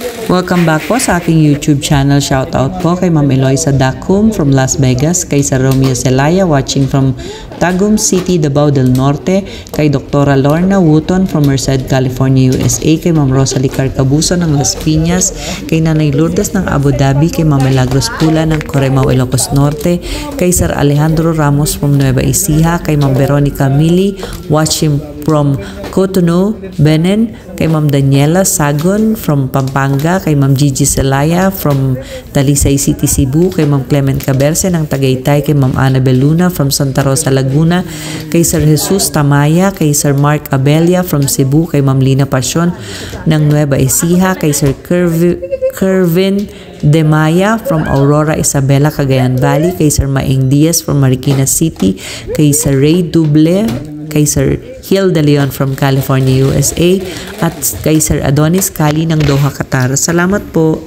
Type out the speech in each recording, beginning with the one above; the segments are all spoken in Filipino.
Welcome back po sa aking YouTube channel. Shoutout po kay Ma'am Eloisa Dacum from Las Vegas, kay Sir Romeo Celaya watching from Tagum City, Davao del Norte, kay Dr. Lorna Wooton from Merced, California, USA, kay Ma'am Rosalie Carcabuso ng Las Piñas, kay Nanay Lourdes ng Abu Dhabi, kay Ma'am Milagros Pula ng Corimao, Ilocos Norte, kay Sir Alejandro Ramos from Nueva Ecija, kay Ma'am Veronica Mili watching from Cotonou, Benin, kay Ma'am Daniela Sagon from Pampanga, kay Ma'am Gigi Celaya from Talisay City, Cebu, kay Ma'am Clement Caberce ng Tagaytay, kay Ma'am Annabel Luna from Santa Rosa, Laguna, kay Sir Jesus Tamaya, kay Sir Mark Abelia from Cebu, kay Ma'am Lina Pasyon ng Nueva Ecija, kay Sir Kervin Demaya from Aurora, Isabela, Cagayan Valley, kay Sir Maing Diaz from Marikina City, kay Sir Ray Duble, kay Sir Hill De Leon from California, USA, at kay Sir Adonis Kali ng Doha, Qatar. Salamat po.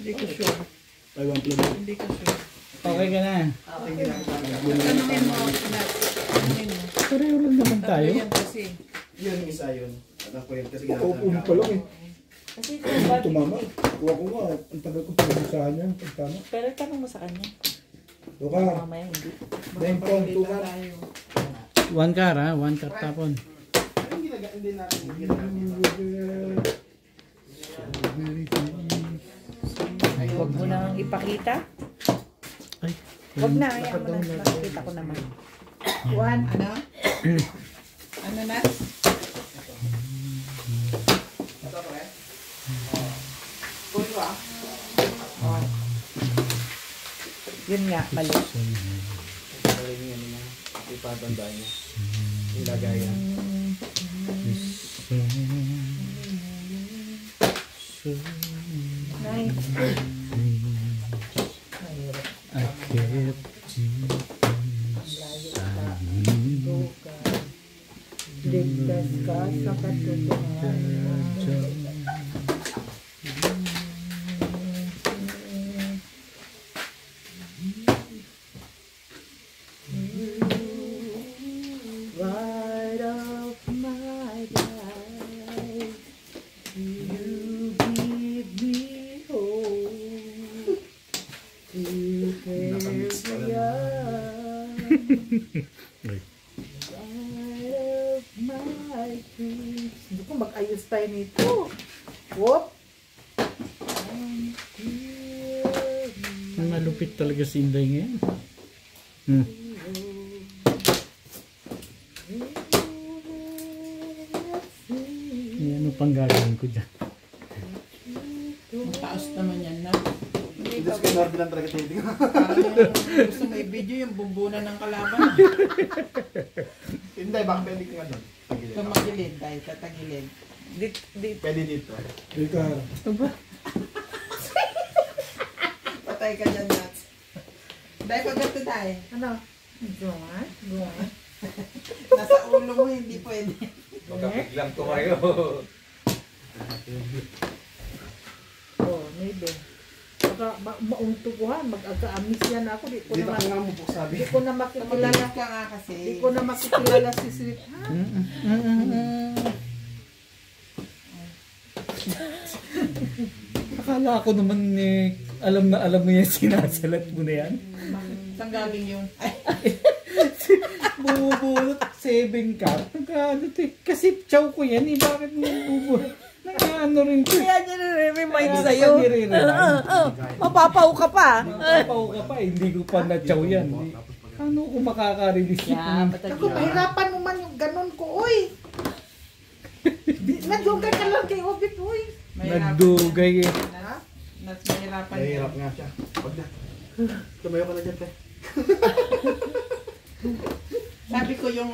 Hindi ko sure. Hindi ko sure. Okay ka na. Tanungin mo, pareho lang naman tayo. Yun, isa yun. Kasi Upo pa lang eh. Kasi Tumama. Kuha ko nga. Ang tagal ko pinabusahan niya. Pagtama. pero tanong mo sa kanya. Doka. Mamaya hindi. Dahil po ang tuka. One car ha? One car tapon. hindi natin Huwag mo nang ipakita. Ay. Huwag na. Ayan mo na. Nakikita ko naman. One. Ano? Ano na? Yun nga, mali. ipatanda niya. Ilagay yan. Nice. I kept Ligtas ka sa katotohanan. Right of my life, you give me hope to carry on. Hindi ko mag-ayos tayo nito. Whoop! Ang malupit talaga si Inday ngayon. Ano pang gagawin ko dyan? Mataas naman yan na. Hindi ko kinarbi lang talaga tinitingnan. Parang gusto mo i-video yung bumbunan ng kalaban. Hindi, baka pwede ka nga doon. Tumagilid tayo, tatagilid. Pwede dito. Ika. Patay ka dyan, Nats. Dahil pag ganito tayo. Ano? Guwan? Guwan? Nasa ulo mo, hindi pwede. Magkapiglang ko kayo. Oh, maybe. Baka mauntuguhan, mag-aga-amis yan ako. Di ko Dito na, ka nga mo po sabi. di ko na makikilala. Tumagilid ka nga kasi. Di ko na makikilala si Sweet. Ha? Akala ko naman alam na alam mo yan, sinasalat mo na yan. Saan galing yun? Ay, Bubulot 7 ka. Kasi chow ko yan eh. Bakit mo bubulot? Ano rin ko. Kaya niya nire-remind sa'yo. Mapapaw ka pa. Mapapaw ka pa. Hindi ko pa na-chow yan. Ano ko makaka-release yan? Ako, mahirapan mo man yung ganun ko, uy. Nadugay ka lang kay Obit, uy. Nagdugay eh. Nats, mahirapan yan. Nahihirap nga siya. Huwag na. Tumayo ka na dyan, pe. Sabi ko yung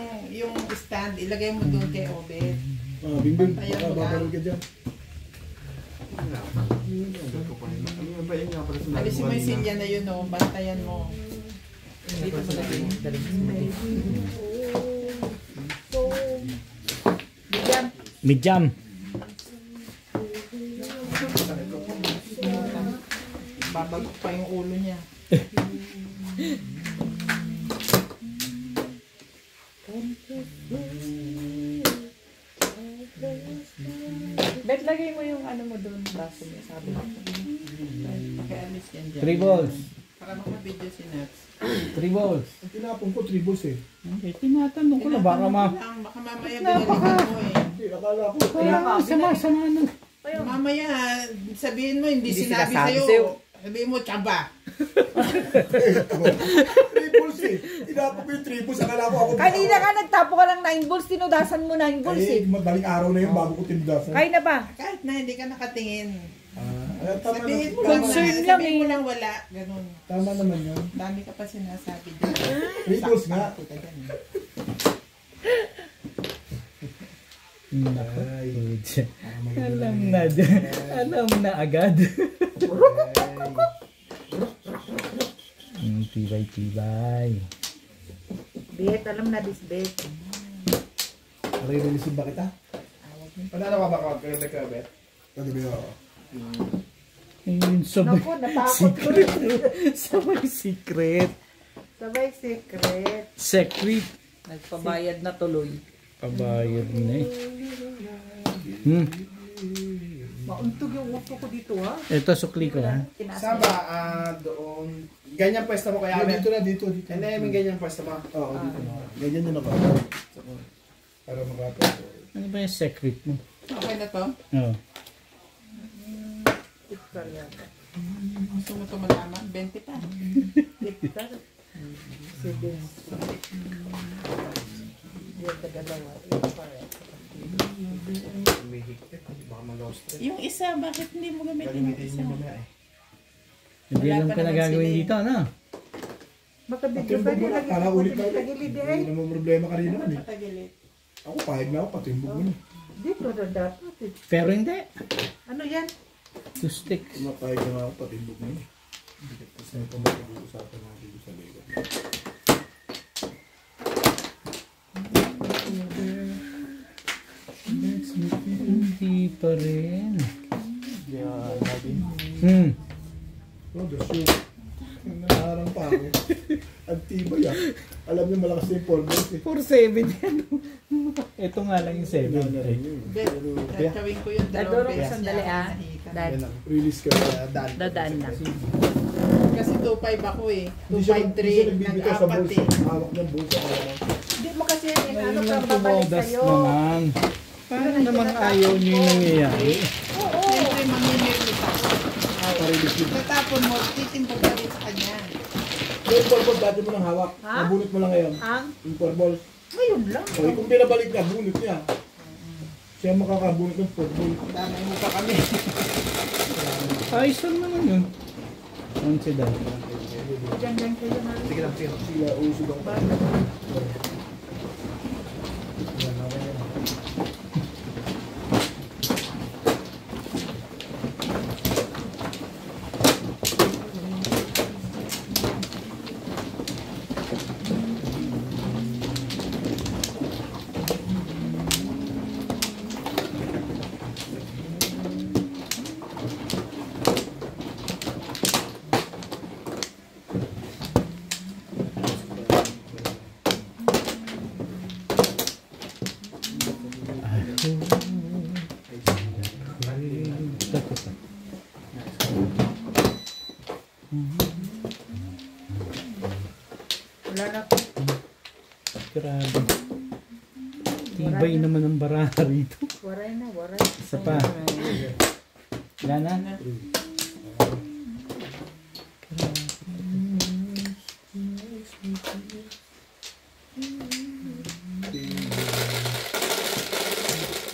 stand, ilagay mo doon kay Obed. Bingbing. Ayaw mo Babalik ka dyan. Alisin mo yung silya na yun, oh. Bantayan mo. Dito mo lagay. Medium. Babagok pa yung ulo niya. Bet Ilagay mo yung ano mo doon, baso niya, sabi ko. Pakialis yan dyan. 3 balls. Para makabidyo si Nats. 3 balls. Ang tinapon ko, tribos eh. Okay, tinatanong ko na baka Baka mamaya binalikan mo eh. Hindi, akala ko. Kaya sama-sama na. Mamaya, sabihin mo, hindi sinabi sinasabi sa'yo. sa'yo. Sabihin mo, tsaba. Tribos eh. Tinapon ko yung tribos, akala ko ako. Kanina ka nagtapo ka ng 9 balls, tinudasan mo 9 balls Eh, eh. madaling araw na yun bago ko tinudasan. Kaya na ba? Kahit na hindi ka nakatingin. Tama Sabihin mo naman. lang Concern na, lang sabihin mo eh. lang wala. Ganun. Tama naman yun. Dami ka pa sinasabi dyan. Tribos nga. Sakto ka dyan. Nako. Ay. Alam na. Alam na agad. Tibay-tibay. Bet, alam na this bet. Naririnig ba kita? Panalo ka ba ka, Bet? Pwede ba yun? Ayun, sabay Naku, natakot ko rin. sabay secret. Sabay secret. Secret. Nagpabayad na tuloy. Pabayad na eh. Mauntog yung upo ko dito ha. Ito, sukli ko ha. Saan ba? Doon. Ganyan pwesto mo kaya, Bet? Dito na, dito. Hindi, may ganyan pwesto mo. Oo, dito na. Ganyan yun ako. Para makapit. Ano ba yung secret mo? Okay na to? Oo. Gusto mo ito malaman? 20 pa. Tiktar. Sige. Yung tagalawa. May higpit. Baka mag-lost rin. Yung isa, bakit hindi mo gamitin yung Gagamitin isa? niyo mamaya eh. Hindi Wala alam pa ka na naman gagawin sila eh. dito, ano? Makabidyo Patimbog pa mo din. na. Para ulit na ulit. Tagilid eh. Hindi naman problema kanina man eh. Patagilit. Ako pahig na ako, patimbog mo na. Dito na dapat eh. Pero hindi. Ano yan? 2 sticks. Mapahig na ako, patimbog mo na. Tapos na ito mag-uusapan natin dito sa Lego. Hindi pa rin. Yeah, natin. Oh, the shoot. Naharang pa ako. Ang tibay ah. Alam niyo malakas na yung foreballs eh. 4-7 yan. Ito nga lang yung 7. Wala na rin yun. Bet, tatawin ko yung dalawang Dadurog beses sandali niya ah. ako nakita. Dad. Yan lang. Release ka na. Dadaan na. Kasi 2.5 ako eh. Hindi siya 2.5 nagbibigay sa nag-apat bulsa. eh. Hawak ng bulsa. Hindi mo kasi yung ano Ayun pa ang babalik tumodas sa'yo. naman. Paano naman ayaw niyo yung nangyayari? Oo. Siyempre, mamimili ka. Release yun. Tatapon mo, titimbog ka rin sa kanya. Yung foreballs dati mo nang hawak. Ha? Nabunot mo lang ngayon. Ang? Yung foreballs. Ngayon lang. Okay, kung pinabalik niya, bunot niya. Siya makakabunot ng football. Damay mo pa kami. Ayos lang naman yun. Ang sedal. Diyan kayo na. Sige lang, sige. Sila usog ang Wala na po. Grabe. Tibay naman ang baraha rito. Waray na, waray. Isa pa. Wala na.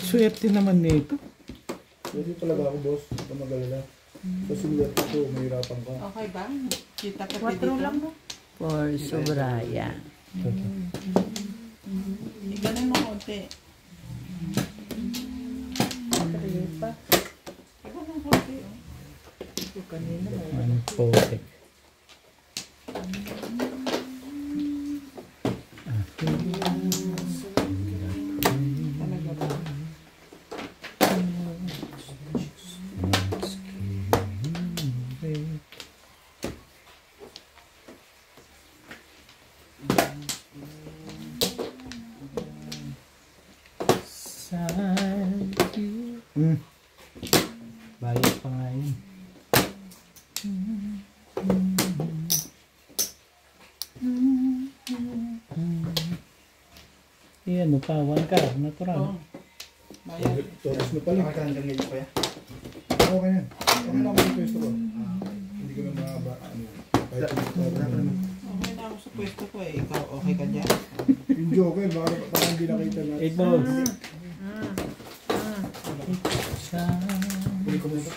Swerte naman nito. Pwede talaga ako, boss. Huwag ka mag-alala. Sa sulat ito, mahirapan ka. Okay ba? Kita ka 4 dito. lang mo. For Sobraya. Iganan mo konti. 3 pa. Iganan konti. Oh. Yung kanina. Ang potek. Talaga ba? Yan, upawan ka. Natural. Bayan. Tapos na pala. Okay, hanggang ngayon pa yan. Okay yan. Ano naman yung pwesto ko? Hindi ko na mahaba. Kahit Okay na ako sa pwesto ko eh. Ikaw, okay ka dyan? yung joker, baka hindi nakita na. 8 balls. Huli ko muna.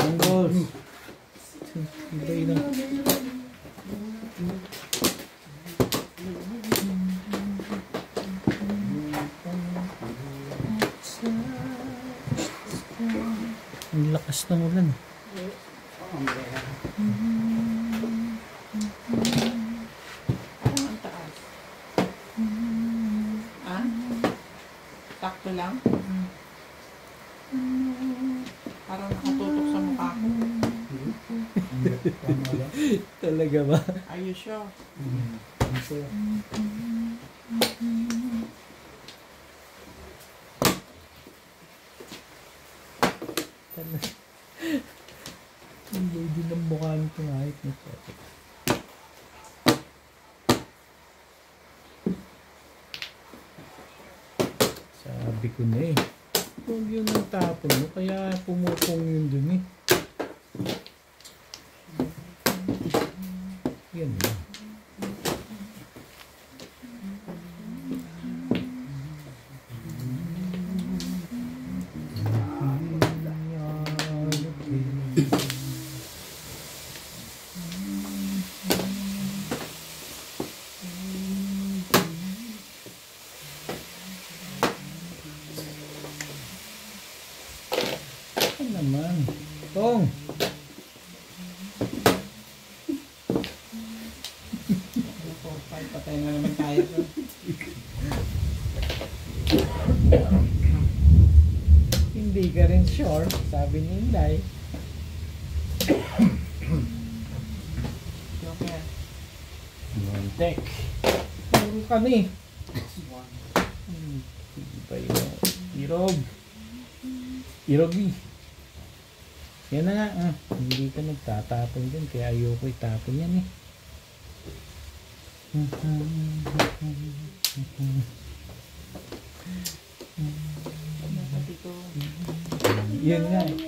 Ang balls. Ibay na. Ang lakas ng ulan. Parang ang taas. Ah? Takto lang? Parang nakatutok sa mukha ko. Tama lang. Talaga ba? Are you sure? Ito. Hindi din ang mukha nito kahit nito. Sabi ko na eh. Huwag yun ang tapon mo, kaya pumupong yun dun eh. Yan lang. Ano naman? Tong! Patay na naman tayo. Hindi ka rin sure, sabi ni Inday. Joker. Montek. Puro kami. Iba yun. Irog. Irog eh. Yan na nga. Hindi ka nagtatapon din, kaya ayoko itapon yan eh. Dito. Yun nga eh.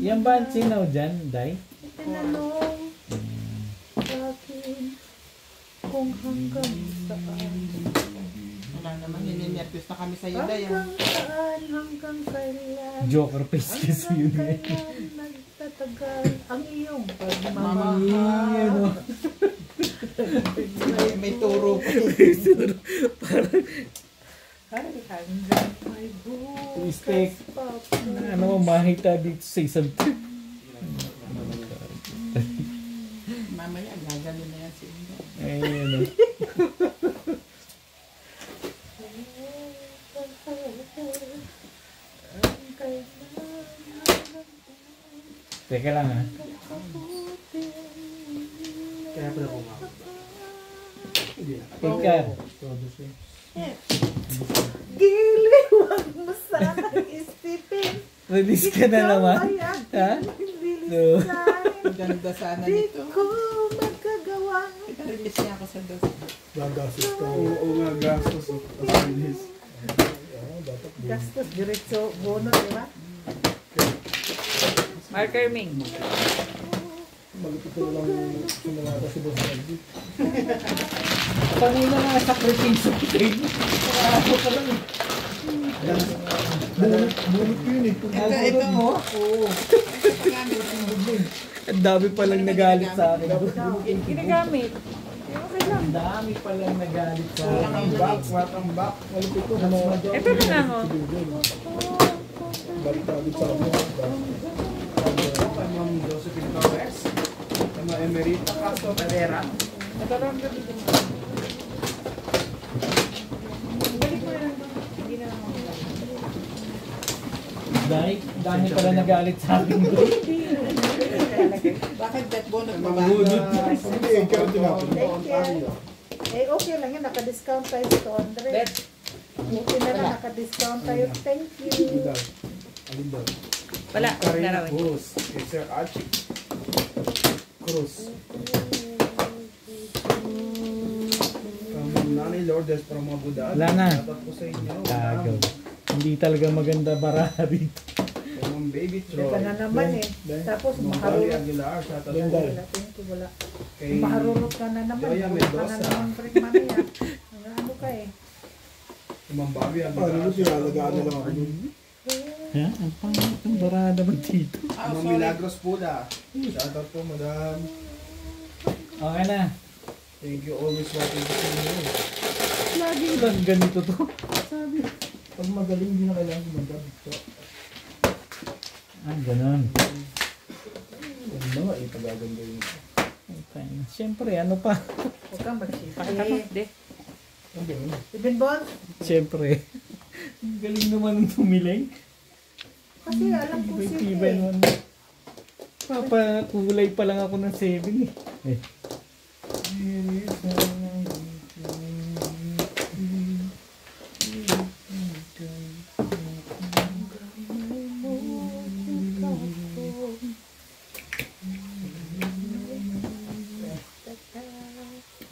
Yan ba ang sinaw dyan, Day? Tinanong sa akin kung hanggang saan. Wala naman, nininervyos na kami sa iyo, Day. Hanggang saan, hanggang kailan. Joker face kasi yun eh. Hanggang kailan nagtatagal ang iyong Mama. Yan o. May turo pa. hanggang may bukas Mistake. pa po. Ano mo makita dito sa isang trip. Mamaya, gagano na yan si Inday. Ayun o. Teka lang ha. Kaya pala kumama. Ikaw. Gili, wag mo sana isipin. Release ka na naman. Ha? No. Ganda sana Di nito. ko magkagawa. Release niya ako sa dos. Gagasos ka. Oo nga, gastos. Asilis. Gastos, diretso, bono, di ba? Marker Ming. Malupit ko lang sumulata si Boss Randy. Kanina nga sakripisyo ko kayo. Ako ka lang. Bunot ko yun eh. Ito mo? Oo. Ang dami palang nagalit sa akin. Ginagamit. Okay lang. Ang dami palang nagalit sa akin. Welcome back. Malupit ko. Ito na lang oh. Balik tayo sa amin. Kay Ma'am Josephine Torres. Kay Ma'am Emerita Castro Pereira. Nagkaroon ka dito. Balik mo na lang doon. Hindi na lang ako. Dahil, dami pala nagalit sa akin. Bakit that bonus Kay mo Ma'am ba? Wood. Hindi, ikaw tinapon. Thank you. Eh, okay lang yan. Naka-discount tayo sa 200. Buti na lang, naka-discount tayo. Thank you. Alin daw? Wala. Karina Larawan. Cruz. Kay Sir Archie Cruz. From Nanay Lourdes from Abu Dhabi. Wala na. Shoutout po sa inyo. Tagaw. Hindi talaga maganda baraha dito. Kay Ma'am Baby Troy. Ito na naman eh. Tapos Ma'am Bali maharurot. Aguilar. Shoutout Then, po. Wala, thank you, wala. Kay Maharurot ka na naman. Joya Maharurot ka na Mendoza. naman, Frank Mania. Ano ka eh. Ma'am Bobby Ano Aguilar. yun, tinalagaan na lang ako dun. Ha? Ang pangit ang baraha naman dito. Ma'am Milagros Puda. Shoutout po, madam. Okay na. Thank you always watching to see you. Lagi lang ganito to. Pag magaling, hindi na kailangan gumanda. Ganun. Ano nga, ipagaganda yun. Siyempre, ano pa? Huwag kang magsipa. Pakita mo. Eh, Ang ganun. Ibin Bon, Siyempre. Ang galing naman ng tumiling. kasi alam ko siya Tibay eh. naman. Papakulay pa lang ako ng 7 eh.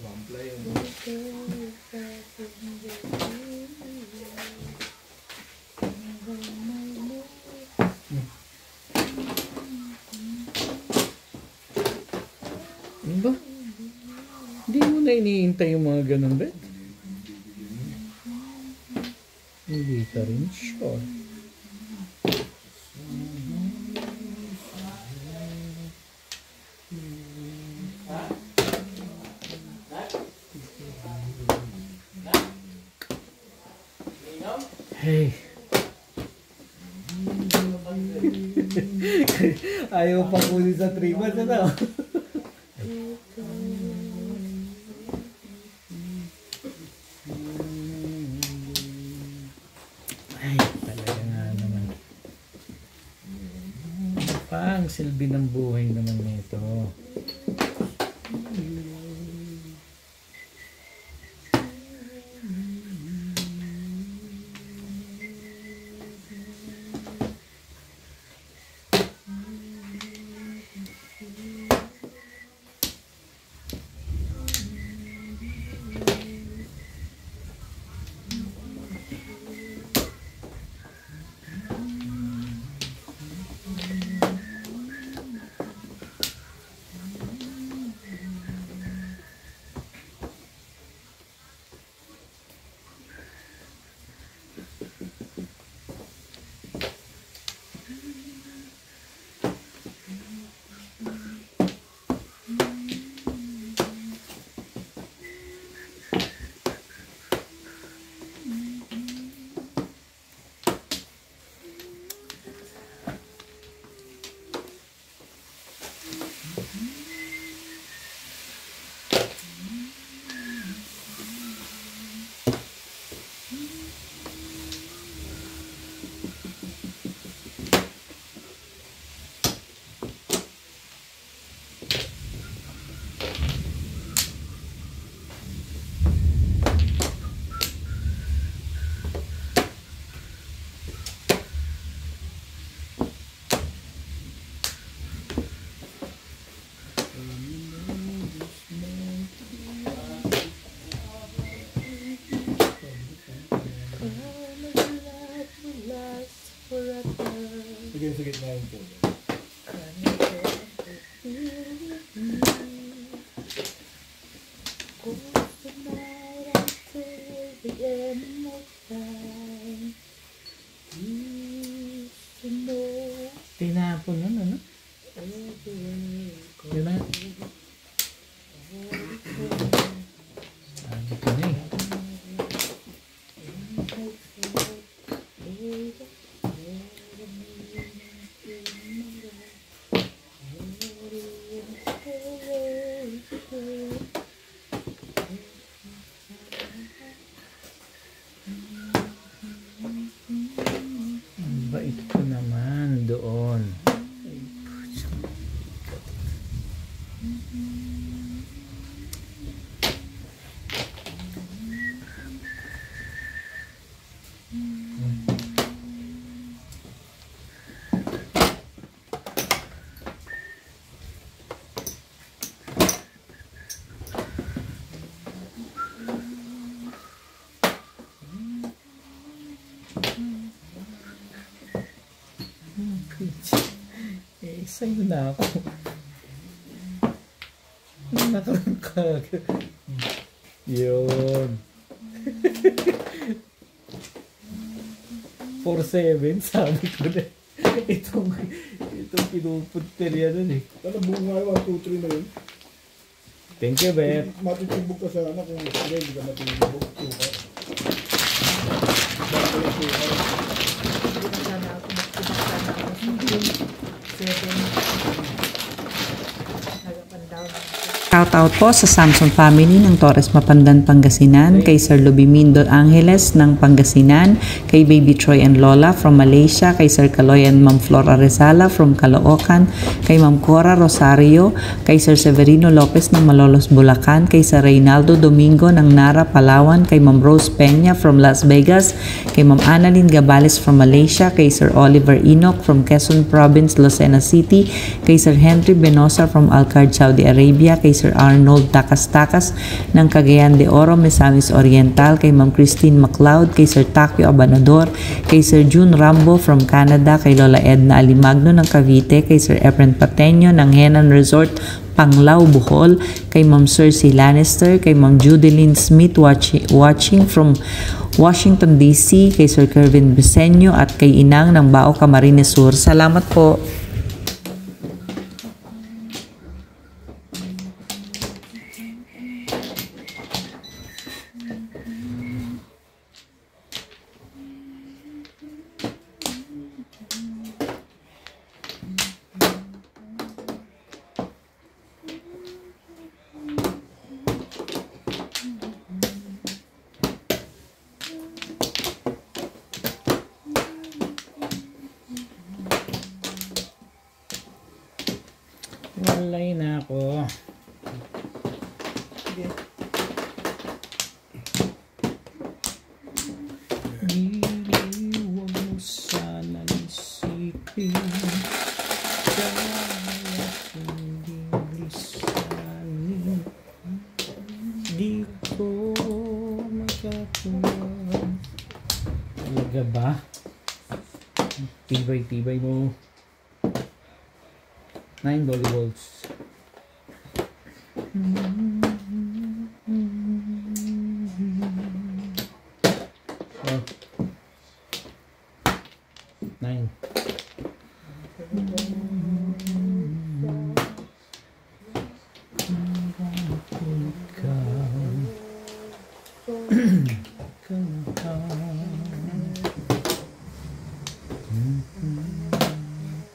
Wampla yun. Ano ba? Hindi mo na iniintay yung mga ganun ba? Hindi ka rin sure. Hey. Ayaw pa kunin sa 3 months, ano? Ay, talaga nga naman. Pang silbi ng buhay naman nito. Sige, sa gitna yun po. Tinapon yun, ano? Yun na. Sabi ko na eh. Sa'yo na ako. Nakakag. Yun. 4-7, sabi ko na. Itong pinupunter yan eh. Sana buong nga 1, 2, 3 na yun. Thank you, Bet. Matitibog ka sana kung hindi ka matitibog. Hindi na sana ako magtibak sana ako sa 7. Nagapandaw na ako. Shoutout po sa Samson family ng Torres Mapandan, Pangasinan, kay Sir Lubimindo Angeles ng Pangasinan, kay Baby Troy and Lola from Malaysia, kay Sir Kaloy and Ma'am Flora Rezala from Caloocan, kay Ma'am Cora Rosario, kay Sir Severino Lopez ng Malolos, Bulacan, kay Sir Reynaldo Domingo ng Nara, Palawan, kay Ma'am Rose Peña from Las Vegas, kay Ma'am Annalyn Gabales from Malaysia, kay Sir Oliver Enoch from Quezon Province, Lucena City, kay Sir Henry Benosa from Alcard, Saudi Arabia, kay Sir Arnold Takas-Takas ng Cagayan de Oro, Misamis Oriental, kay Ma'am Christine MacLeod, kay Sir Takio Abanador, kay Sir June Rambo from Canada, kay Lola Edna Alimagno ng Cavite, kay Sir Efren Pateño ng Henan Resort, Panglao, Bohol, kay Ma'am Cersei Lannister, kay Ma'am Judeline Smith watching from Washington DC, kay Sir Kervin Briseño at kay Inang ng Bao, Camarines Sur. Salamat po. Walay na ako. Huwag mo sana isipin kaya hindi lisanin, di ko magkatuwa. Talaga ba? Tibay-tibay mo. 9 volleyballs. Oh. 9.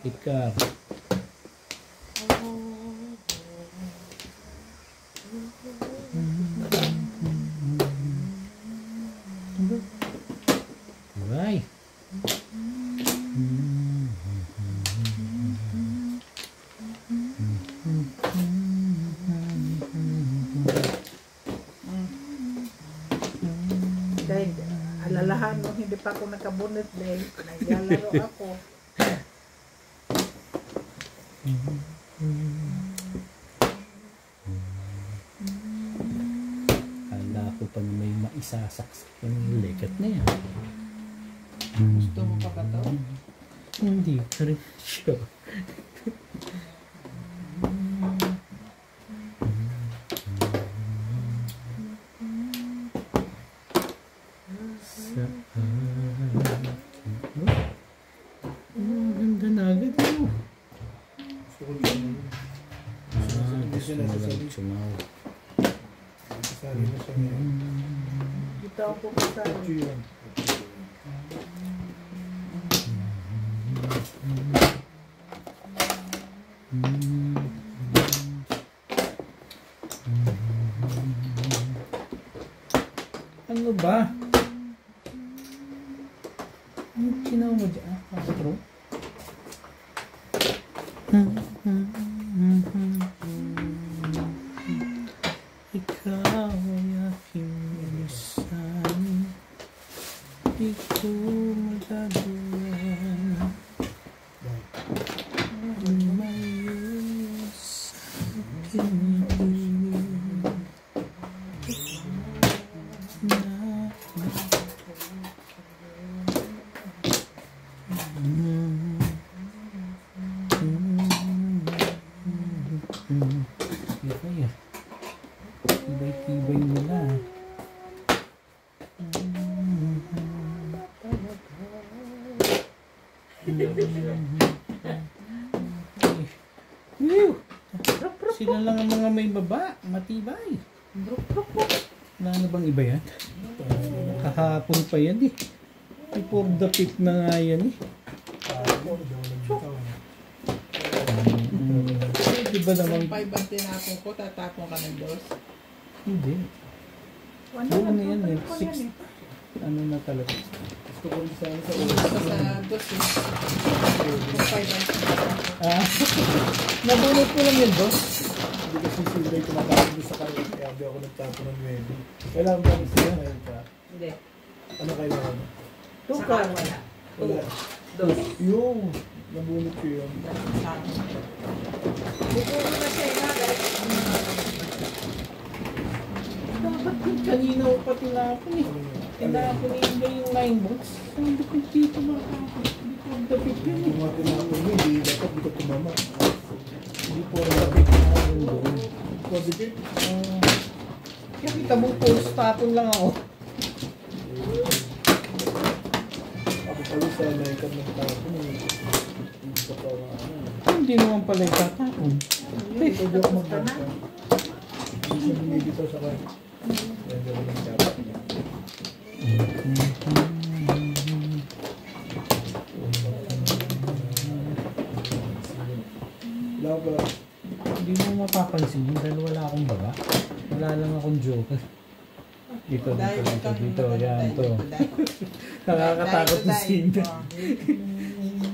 Ikaw. Right. Dahil alalahan mo, hindi pa ako nakabunot dahil naglalaro ako. Kala ko pa na may maisasaksak yung lekat na yan. Gusto mo pa ba ito? Hindi ka rin sure. Ganda na agad mo. Gusto ko din. Gusto mo lang sumaw. Kasali na siya ngayon. Dito ako kasali. Ito yun. Ano ba? Ano kinaw mo dyan? Patro? Ikaw ay aking bilisan, di ko magagawa. Lumayo sa aking Whew! Sila lang ang mga may baba, matibay. Wala na bang iba yan? Kahapon pa yan eh. Before the pit na nga yan eh. Diba naman? 5 ang tinapon ko, tatapon ka ng dos. Hindi. Ano yan eh? 6. Ano na talaga? Gusto ko rin sana sa Basta sa dos eh. Kung 5 ang tinapon ko. Ah, nabunot ko lang yun, boss. Hindi kasi sila yung tumatapon doon sa kanya. Kaya hindi ako nagtapon ng maybe. Kailangan ba sila ngayon ka? Hindi. Ano kailangan? Saka wala. Wala. Dos. Yung nabunot ko yun. Bukuro na siya na guys. Dapat yung kanina ko pa tinapon eh. Tinapon niya yung 9 box. Sabi ko dito makakapit. Before the pit yun Hindi eh. mo tinapon mo, hindi dapat di ka tumama. Before the pit na yun doon. Positive? Kaya kita mo pulse tapon lang ako. Ako pala sa laikan ng tapon eh. Hindi ka pa Hindi naman pala yung tatapon. Pwede ako magbanta. Hindi siya bumibitaw sa kanya. Kaya gawin ng tapon niya. Wala ba? Hindi mo mapapansin yun dahil wala akong baga. Wala lang akong joker. Dito. Yan to. Nakakatakot na scene.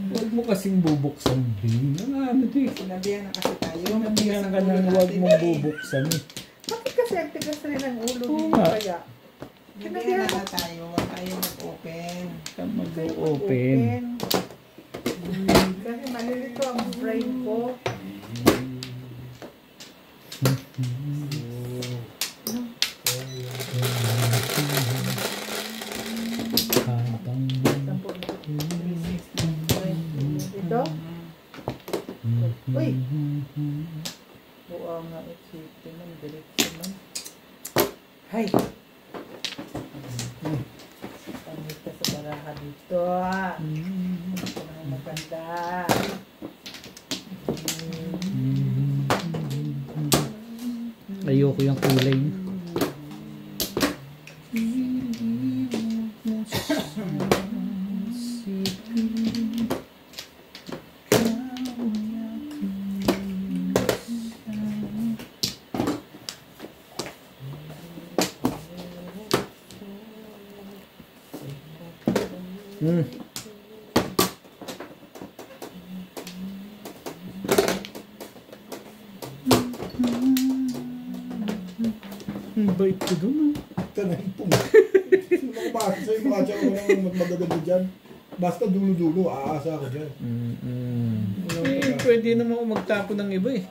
Huwag mo kasing bubuksan din. Ano ito eh. Sinabihan na kasi tayo. Sinabihan ka nang huwag mong bubuksan eh. Bakit kasi ang tigas rin ang ulo Oo dito nga. kaya? Sinabihan na tayo. Huwag tayo mag-open. Ka mag-open. Kasi malilito ang brain ko. Habang Dito? Uy! Buwa nga isipin ng direksyon man. Hay! Pangit ka sa baraha dito. Ito na maganda. ayoko yung kulay niya. Bait ko dun Ito na yung pong. Sino kumasa sa'yo? Baka siya ako nang magaganda dyan. Basta dulo-dulo, aasa ako dyan. Eh, pwede naman ako magtapon ng iba eh.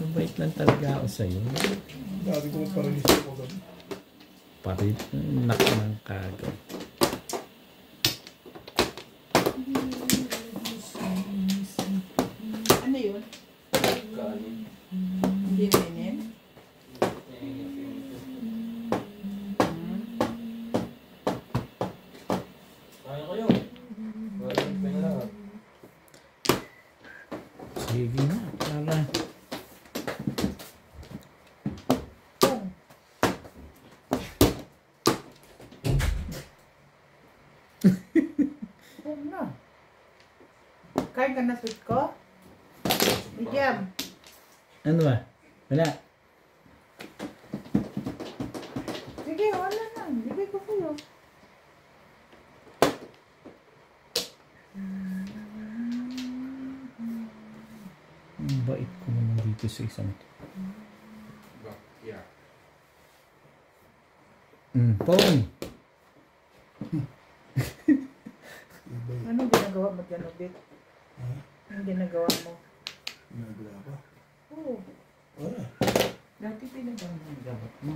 Mabait lang talaga ako sa'yo. Dati ko magparalis ako ganun. Parit nak ng kagad. Ano yun? Hindi rin. Sige na, para. Huwag na. Kain ka na sweet ko? Medium. Ano ba? Wala. Sige, wala na. Bigay ko sa'yo. Ang bait ko naman dito sa isang to. Phone. Anong ginagawa mo dyan, Obit? Ha? Anong ginagawa mo? Ginagawa pa. Oo. Wala. Dati pinagawa mo yung gamot mo.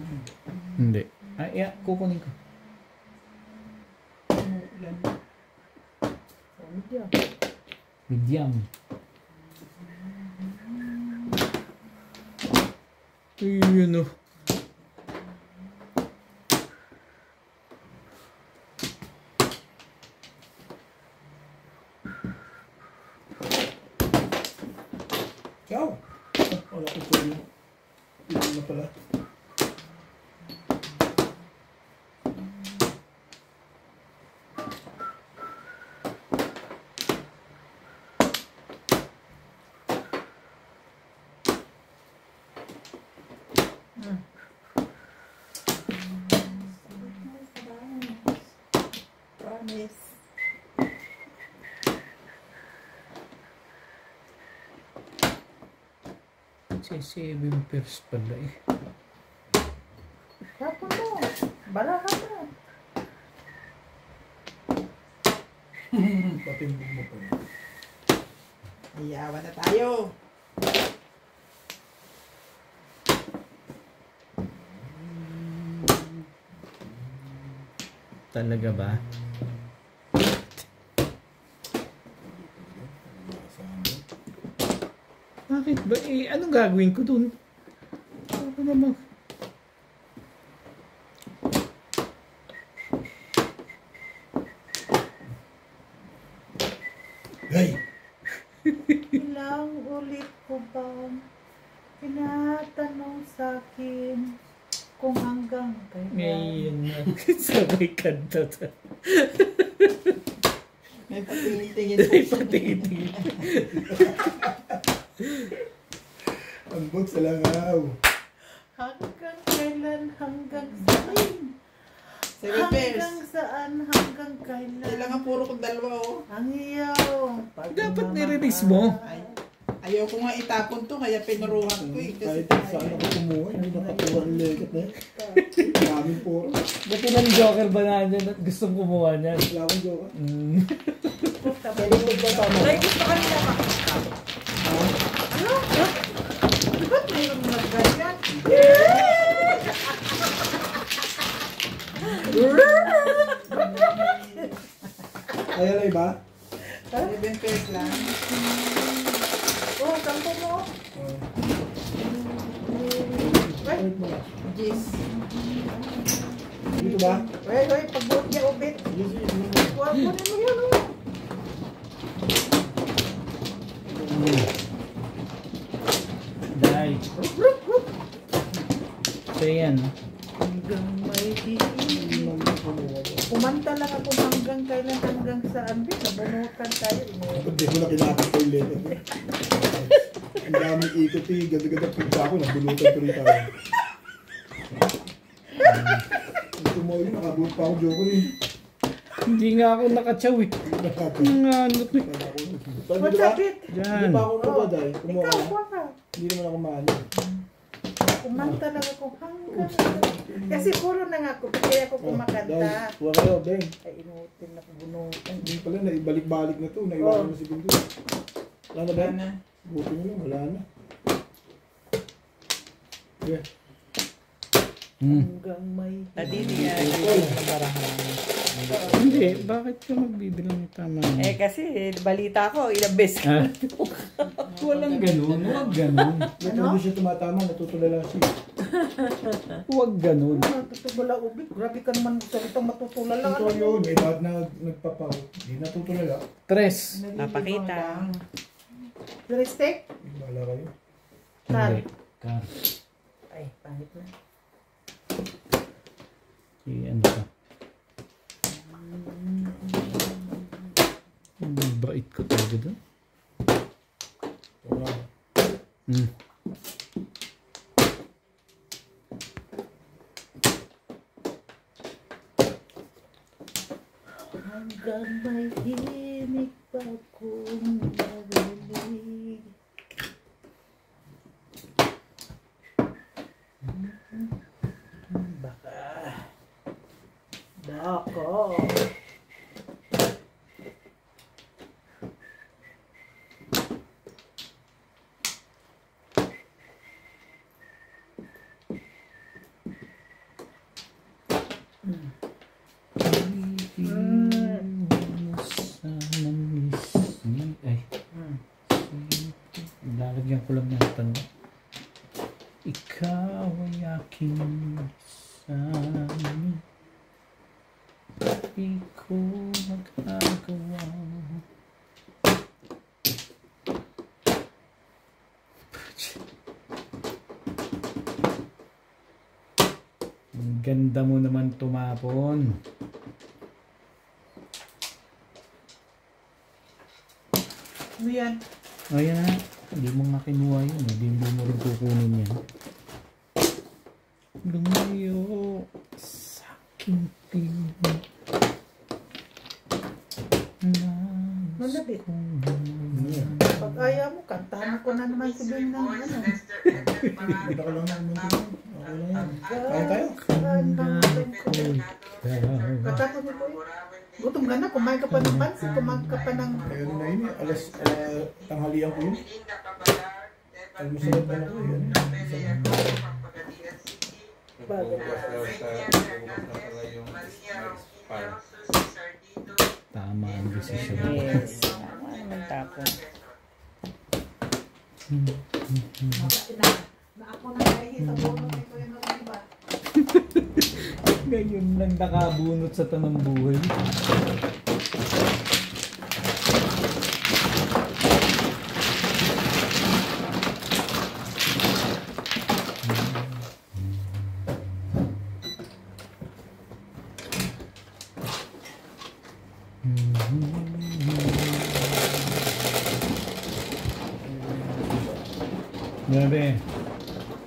Hindi. Ay, yeah, kukunin ko. Yan. Oh, medium. Medium. Ayun o. ko po yun. Yun na pala. Promise. Si 7 pairs pala eh. Tapon mo. Balahan mo. Patimbog mo pala. Iyawan na tayo. Talaga ba? Bakit ba? Eh, anong gagawin ko dun? Ako naman. Hey! Ilang ulit ko bang tinatanong sa akin kung hanggang kailan? Ngayon na. Sabay kanta ta. May patingin-tingin. Ay, patingin-tingin. Ang bog sa langaw. Hanggang kailan, hanggang saan? 7 pairs. Hanggang saan, hanggang kailan? Kailangan puro kong dalawa, oh. Ang iyong Dapat nire-release mo. Ay, ayoko nga itapon to, kaya pinuruhan ko eh. Kasi Kahit saan ako kumuha, hindi nakakuha ng legat na yun. Maraming puro. Ba't ng Joker ba na dyan at gustong kumuha niyan? Wala akong joke. Pwede ko ba tama? Ay, gusto ka nila makakapit. Ano? Ba't mayroong nagganyan? Kaya na iba? 7 pairs lang. Oh, tampo mo. Ay, Wait mo na. Jeez. Dito ba? Hoy, pagbuot niya ubit. Yes, yes. Huwag mo na yun, oh. Dahil. So yan. Hanggang may diin. Kumanta lang ako hanggang kailan, hanggang saan. Nabunutan tayo. Hindi ko na kinakanta yung legat. Ang daming ikot eh. Ganda-ganda pagka ako. Nabulutan tuloy tayo. Ito mo yun. Nakabuot pa ako joke rin. Hindi nga ako nakatsaw eh. Nga ano to eh. Saan What's dito ba? up, it? Hindi Dyan. pa ako kumaday. Kumuha Ikaw, ka. kuha ka. Hindi naman ako maano. Kumanta lang ako hanggang. Kasi puro na nga ako. Kaya ako kumakanta. Huwag kayo, Beng. Ay, inutin na bunutan. Hindi pala, naibalik-balik na to. Naiwanan na si Beng doon. Wala na, Beng? Sana. Buti mo lang, wala na. Yeah. Hanggang may Nadiniya. Hindi, bakit ka magbibilang ng tama? Eh kasi balita ko, ilang beses Ha? Walang ganun, huwag ganun. Hindi siya tumatama, natutulala siya. Huwag ganun. natutulala ubit. Grabe ka naman salitang matutulala. Ito yun, may lahat na nagpapaw. Hindi natutulala. Tres. Napakita. Dresstek? Wala kayo. Kar. Kar. Ay, pangit na. Si ano ka? Bait ko talaga doon. Wala. Hanggang may himig pa kong narinig. Baka. Sana miss me. Ay. Lalagyan ko lang ng tanda. Ikaw ay aking sami. Di ko magagawa. Ganda mo naman tumapon. Ano yan? Ayan na. Hindi mo nga kinuha yun. Hindi mo rin kukunin yan. Lumayo sa aking tingin. Malapit. Pag ayaw mo, kantahan ko na naman si Ben ng ano. Punta ka lang naman dito. Okay lang yan. Kain tayo. Katapos mo po gutom ka na, kumain ka pa ng pansit, kumain ka pa ng... Ayun na yun eh. Alas tanghalian ko yun. Almusalat na lang ko yun. Tama ang desisyon. Yes. Tama naman tapon. Na ako na kahihi sa bono ni Kuya Noriba. Ngayon lang nakabunot sa tanang buhay. Grabe.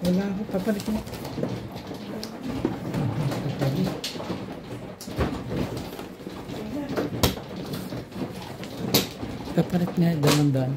Wala ako. Papalit mo. Papalit nga. Daman-daman.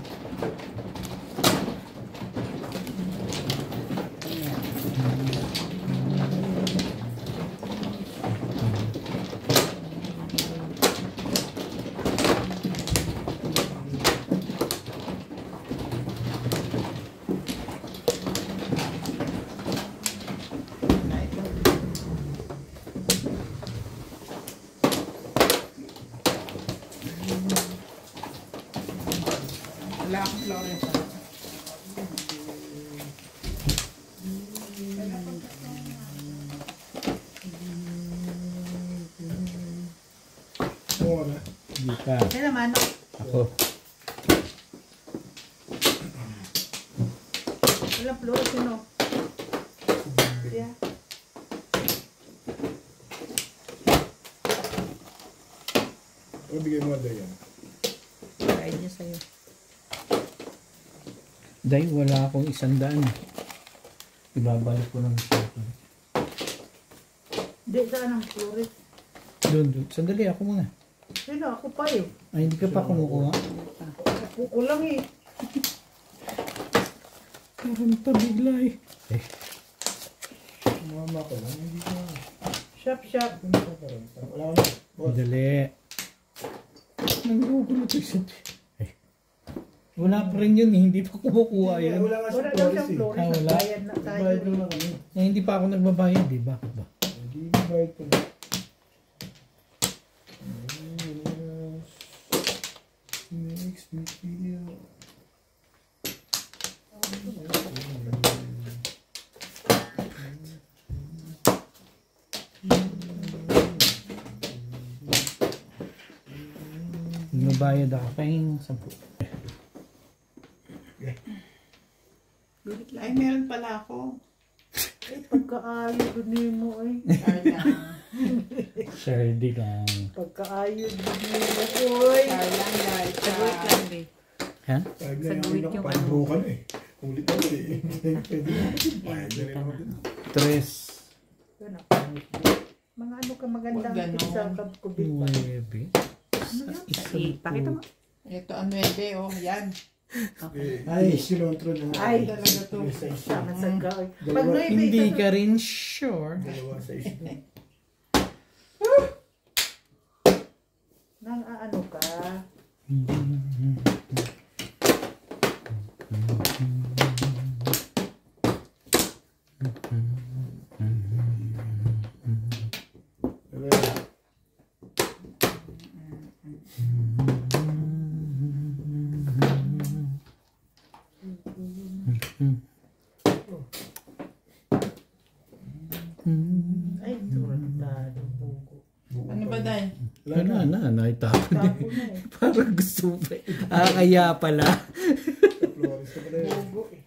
Wala akong Florence. Oo na. Hindi pa. Kaya naman, Ako. walang flores yun o. Yeah. O, bigay mo na yan. Kain niya sa'yo. Dahil wala akong 100. Ibabalik ko lang sa akin. Hindi, saan ang flores? Doon. Sandali ako muna. Sino, ako pa yun. Ay, hindi ka pa kumukuha. Ako lang eh. Parang pabigla eh. Mama ko lang. Hindi ko na. Shop, shop. Wala ka na. Boss. Dali. Nanggugulo to isa. Ay. Wala pa rin yun eh. Hindi pa kumukuha yun. Wala nga Wala sa daw Flores siyang eh. flores. Ah, wala. Bayad na tayo. Bayad lang na kami. Eh, hindi pa ako nagbabayad eh. Bakit ba? Hindi bayad ko na. Makes me feel. Nagbabayad ako kayong 10. Ay, meron pala ako. Eh, pagkaayo din mo eh. Sherdy lang. Pagkaayo din mo oy. Lang guys. Wait lang, babe. Ha? Bayad na Saguit yung yung ano. Broken eh. Ulit na ulit eh. Pwede na. Bayad na rin naman din. 3. Ano? Mga ano ka magandang Huwag ganon. pizza kabkubit pa. 9. Pakita mo. Ito ang 9, oh. Yan. Ay, silontro na. Ay, Talaga to. Sama sa gawin. Pag Dalawa. may Hindi ka rin sure. Dalawa sa isla. nang ano ka, ay, turantado, bugo. Ano ba, Day? Wala na, naitapon Tapo eh. na eh. Parang gusto mo pa. Kaya pala. Flores ka pala yun. Bugo eh.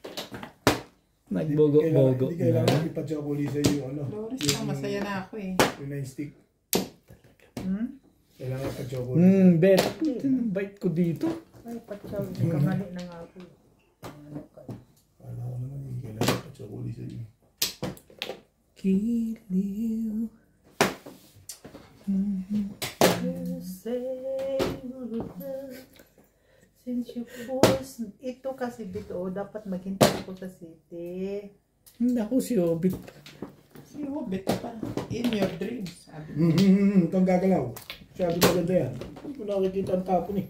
Di Bogo. Hindi kailangan ipa-chocolate yung ano. Flores lang, masaya na ako eh. Yung 9 stick. Hmm? Kailangan ipa-chocolate. Bet. Bite ko dito. Ay, patsaw. Kamali na nga ako. Kala ko naman hindi kailangan ipa-chocolate sa'yo. Kiliw. Since you force, ito kasi dito, dapat maghintay ako sa city. Hindi ako si Obit. Si Hobbit pa. In your dreams. Sabi. Ito ang gagalaw. Masyado maganda yan. Hindi ko nakikita ang tapon eh.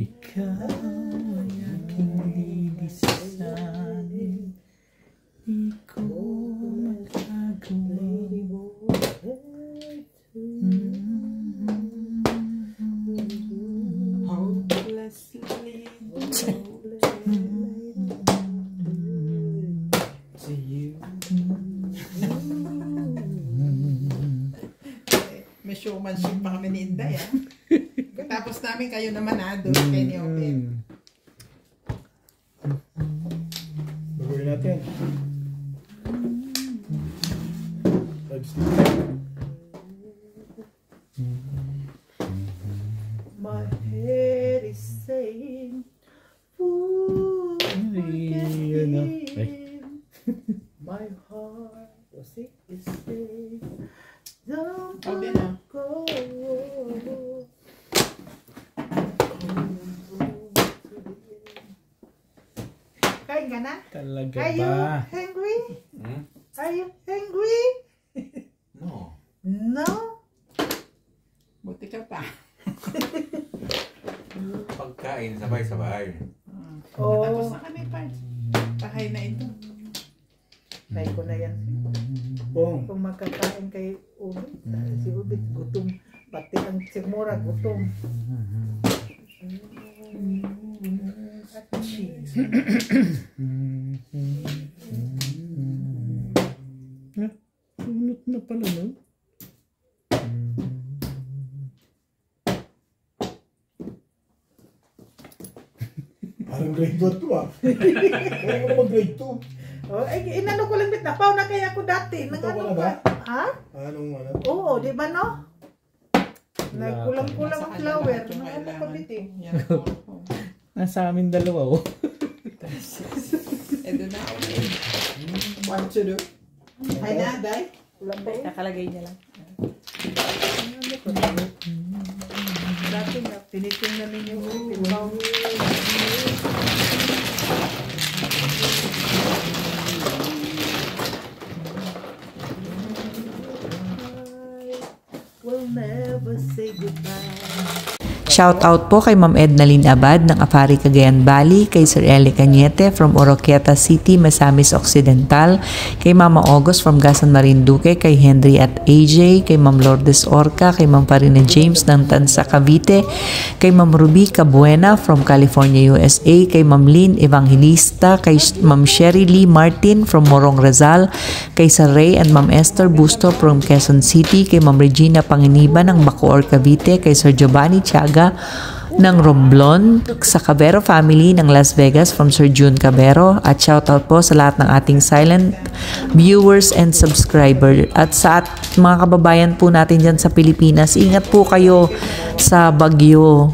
Ikaw ay aking lilisanin. Di ko magagawa. Hopelessly. See you. May showmanship pa kami ni Inday, ah. Tapos namin kayo naman, doon kay ni Obet. Gagawin natin. 5 stick. My head is saying, ooh, Yun na. Ay. my heart was sick is saying, don't Obet, ah. go. Kain ka na? Talaga Are you ba? hungry? Hmm? Are you hungry? No. No? Buti ka pa. Pagkain, sabay-sabay. Oh. Tapos na kami pa. Pahay na ito. Try ko na yan. Pong. Kung makakain kay Ubit, si Ubit gutom. Pati ang sigmura gutom. At cheese. Sunod na pala, no? Parang grade 2 to ah. Kaya ko mag-grade 2. Oh, ay, inano ko lang bit. Napaw na kaya ako dati. Nang Napaw ka ano na ba? ka? Ha? Anong ano? Oo, di ba no? Nagkulang-kulang ang flower. Nasa Nang ano pa bit eh. Yan po. Nasa amin dalawa, oh. Ito na ako. One, two, do. Ay na, day. Kulang ba eh? Nakalagay niya lang. Dati nga, tinitingnan ninyo yung pinbaw. We'll never say goodbye. Shout out po kay Ma'am Ednalyn Abad ng Afari Cagayan Valley, kay Sir Eli Cañete from Oroquieta City, Misamis Occidental, kay Mama August from Gasan Marinduque, kay Henry at AJ, kay Ma'am Lourdes Orca, kay Ma'am Farina James ng Tansa Cavite, kay Ma'am Ruby Cabuena from California, USA, kay Ma'am Lynn Evangelista, kay Ma'am Sherry Lee Martin from Morong Rizal, kay Sir Ray and Ma'am Esther Busto from Quezon City, kay Ma'am Regina Panginiban ng Bacoor Cavite, kay Sir Giovanni Chaga ng Romblon, sa Cabero family ng Las Vegas from Sir June Cabero, at shoutout po sa lahat ng ating silent viewers and subscriber, at sa mga kababayan po natin dyan sa Pilipinas. Ingat po kayo sa bagyo.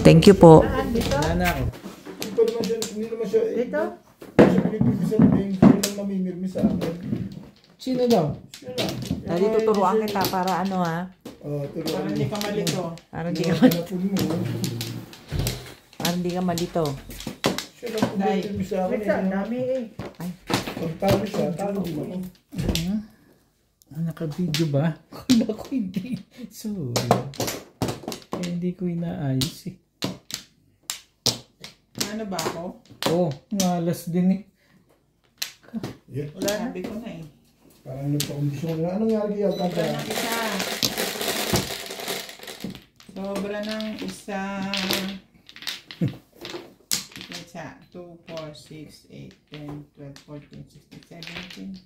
Thank you po. Nana ako. Hindi naman siya, Dito? siya pinipipisa na yung lang namimirmi sa akin. Sino daw? Dali, tuturuan kita para ano ha. Para Hindi ka malito. Para hindi ka Para hindi ka malito. Siya lang pinipipisa sa akin. Wait, ang dami eh. Pag talo siya, talo din ako. Naka-video ba? Kung ako hindi. Sorry. Kaya hindi ko inaayos eh. Ano ba ako? Oh, malas din eh. Yeah. Wala na. Sabi ko na eh. Parang nagpa-kondisyon na. Anong nangyari kay Sobra Alcantara? ng isa. Sobra ng isa. Isa. 2, 4, 6, 8, 10, 12, 14, 16,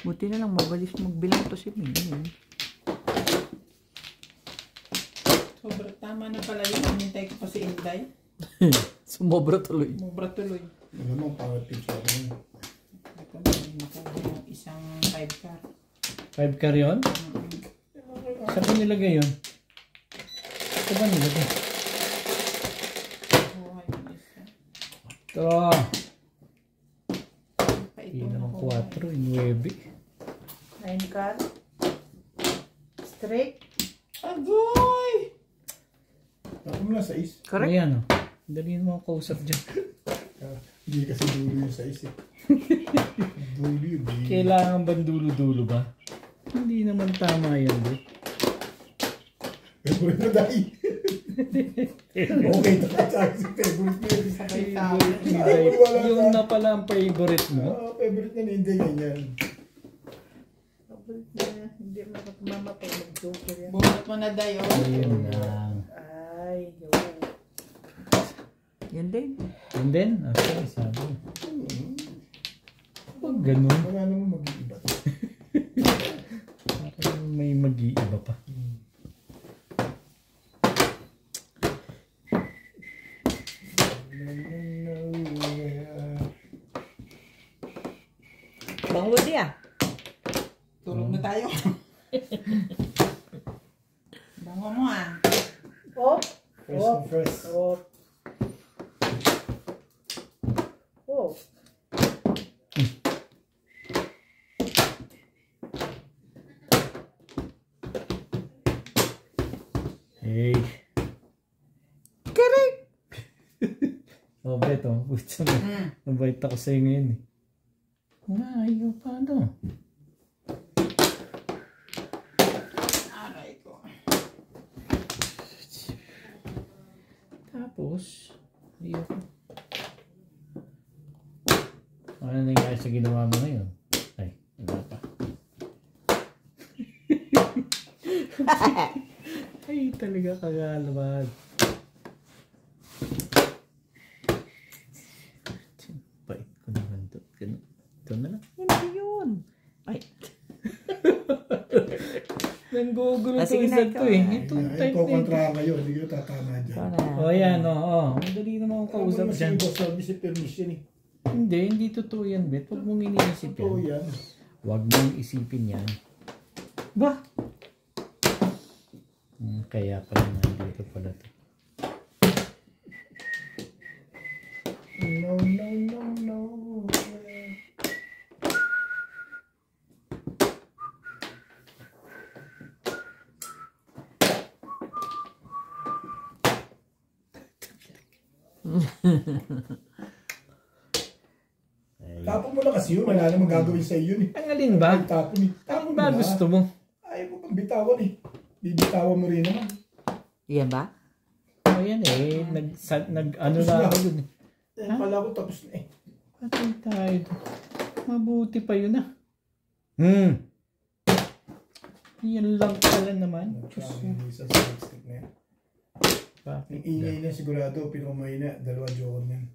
17. Buti na lang mabalis magbilang to si Mimi. Sobra Tama na pala yun. Hinintay ko pa si Inday. Sumobra tuloy. Mubra tuloy. Alam mo, power tips ako yun. Ito na, nakuha yung isang 5 car. 5 car yun? Saan ko nilagay yun? Saan ba nilagay? Nakuha yung isa. Ito. Pa Hindi ito naman nakuha. 4, 9. 9 car. Straight. Agoy! Ako mo na 6. Correct. Ayan o. Dali naman kausap dyan. Hindi kasi dulo yung 6 eh. Dulo yun. Kailangan ba dulo-dulo ba? Hindi naman tama yan, bro. Favorite na dahil. Okay, tatay si favorite mo yun. Sabay tao. Yung na pala ang favorite mo. Favorite na hindi ganyan. Hindi mamatay mag-joker yan. Bumot mo na dayo. Ayun lang. Ay, yun. Yun din. And then, okay, sabi. Huwag ganun. Wala naman mag-iiba. Parang may mag-iiba pa. Bang Woody ah. Tulog na tayo. Bango mo ah. Oh. First and first. Oh. Oh. Hey. Correct! Oh, Beto, puto na. Nabait ako sa'yo ngayon eh. Nga, ayaw pa ano. Aray ko. Tapos, ayaw ko. Ano nangyari sa ginawa mo ngayon? Ay, wala pa. Ay, talaga kagalabad. Bait ko naman to. Ito na lang. Hindi yun. Ay. Nanggugulo to Sige na, isa ikaw. to eh. Itong Ay, type na ito. kukontra kayo. Hindi ko tatama dyan. O yan, o. Madali naman akong kausap Kasi dyan. boss service si permission eh. Hindi totoo yan, Bet. Huwag mong iniisip Totoo yan. yan. Huwag mong isipin yan. Ba? Kaya pala nandito pala to. No, no, no, no. Tapon mo na kasi yun. Wala namang gagawin sa iyo yun eh. Ang alin ba? Tapon eh. Ano Tapon ba na. gusto mo? Ayaw mo pang bitawan eh. Bibitawan mo rin naman. Yan ba? O yan eh. Ano na ako dun eh. Kala ko tapos na eh. Patay tayo. Mabuti pa yun ah. Yan lang pala naman. Isa sa stick na yan. Bakit? Yung ingay na sigurado, pinumay na. Dalawa joker na yan.